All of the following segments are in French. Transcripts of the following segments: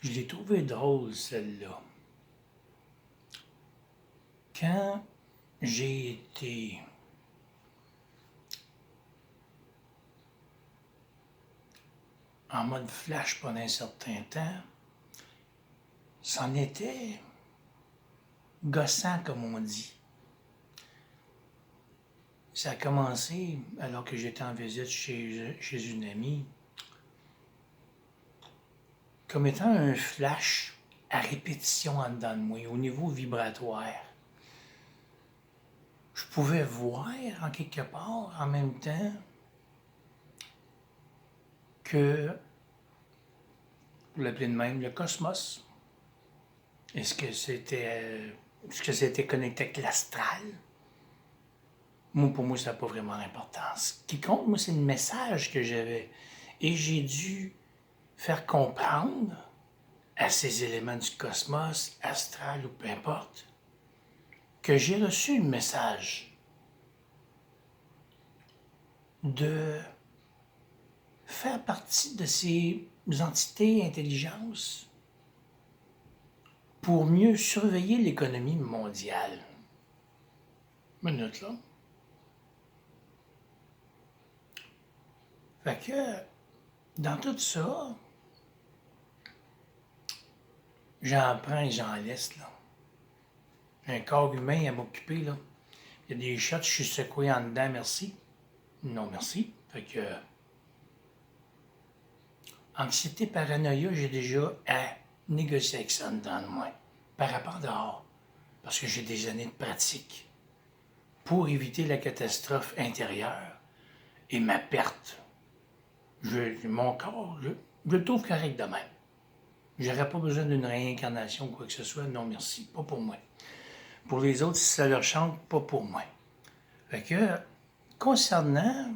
Je l'ai trouvé drôle, celle-là. Quand j'ai été en mode flash pendant un certain temps, c'en était gossant, comme on dit. Ça a commencé alors que j'étais en visite chez une amie, comme étant un flash à répétition en dedans de moi, au niveau vibratoire. Je pouvais voir en quelque part, en même temps, que, pour l'appeler de même, le cosmos, est-ce que c'était connecté avec l'astral? Moi, pour moi, ça n'a pas vraiment d'importance. Ce qui compte, moi, c'est le message que j'avais. Et j'ai dû faire comprendre à ces éléments du cosmos, astral ou peu importe, que j'ai reçu le message de faire partie de ces entités intelligences pour mieux surveiller l'économie mondiale. Minute là. Fait que, dans tout ça, j'en prends et j'en laisse, là. J'ai un corps humain à m'occuper, là. Il y a des shots, je suis secoué en dedans, merci. Non, merci. Fait que, anxiété, paranoïa, j'ai déjà à négocier avec ça dedans de moi, par rapport dehors, parce que j'ai des années de pratique pour éviter la catastrophe intérieure et ma perte. Mon corps, je le trouve correct de même. J'aurais pas besoin d'une réincarnation ou quoi que ce soit. Non, merci. Pas pour moi. Pour les autres, si ça leur chante, pas pour moi. Fait que, concernant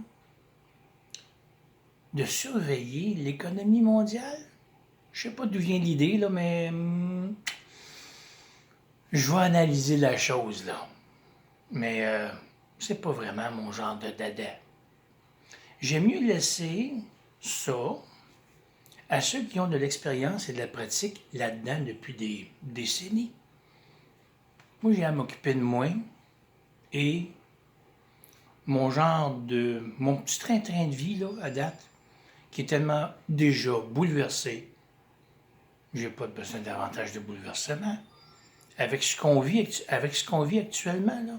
de surveiller l'économie mondiale, je sais pas d'où vient l'idée, là, mais je vais analyser la chose, là. Mais c'est pas vraiment mon genre de dada. J'aime mieux laisser ça à ceux qui ont de l'expérience et de la pratique là-dedans depuis des décennies. Moi, j'ai à m'occuper de moi et mon petit train-train de vie, là, à date, qui est tellement déjà bouleversé, j'ai pas besoin davantage de bouleversement. Avec ce qu'on vit actuellement, là,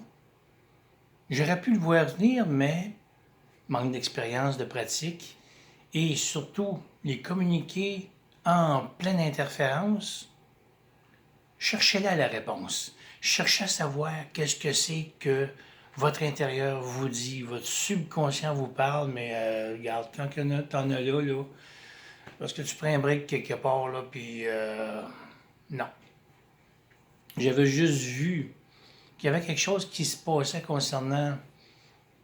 j'aurais pu le voir venir, mais manque d'expérience, de pratique, et surtout les communiquer en pleine interférence, cherchez là la réponse. Cherchez à savoir qu'est-ce que c'est que votre intérieur vous dit, votre subconscient vous parle, mais regarde, quand t'en as là, parce que tu prends un break quelque part, là, puis non. J'avais juste vu qu'il y avait quelque chose qui se passait concernant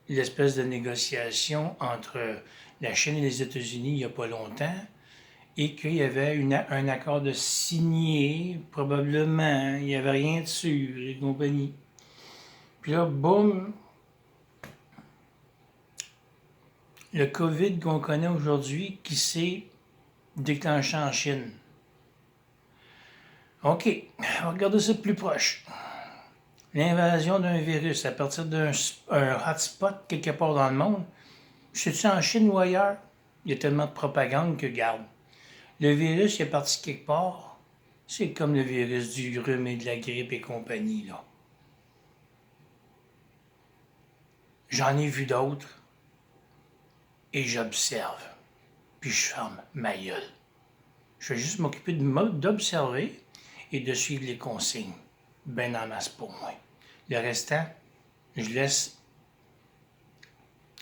l'espèce de négociation entre la Chine et les États-Unis il n'y a pas longtemps, et qu'il y avait un accord de signé, probablement, il n'y avait rien dessus, et compagnie. Puis là, boum, le COVID qu'on connaît aujourd'hui qui s'est déclenché en Chine. OK, on va regarder ça de plus proche. L'invasion d'un virus à partir d'un hotspot quelque part dans le monde, c'est-tu en Chine ou ailleurs? Il y a tellement de propagande que, garde. Le virus, il est parti quelque part. C'est comme le virus du rhume et de la grippe et compagnie, là. J'en ai vu d'autres et j'observe. Puis je ferme ma gueule. Je vais juste m'occuper d'observer et de suivre les consignes. Ben en masse pour moi. Le restant, je laisse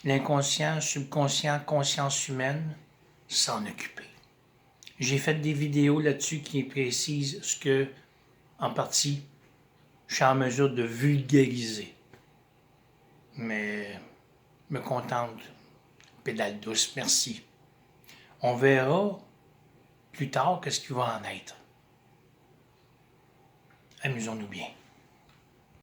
l'inconscient, subconscient, conscience humaine s'en occuper. J'ai fait des vidéos là-dessus qui précisent ce que, en partie, je suis en mesure de vulgariser. Mais me contente, pédale douce, merci. On verra plus tard qu'est-ce qu'il va en être. Amusons-nous bien.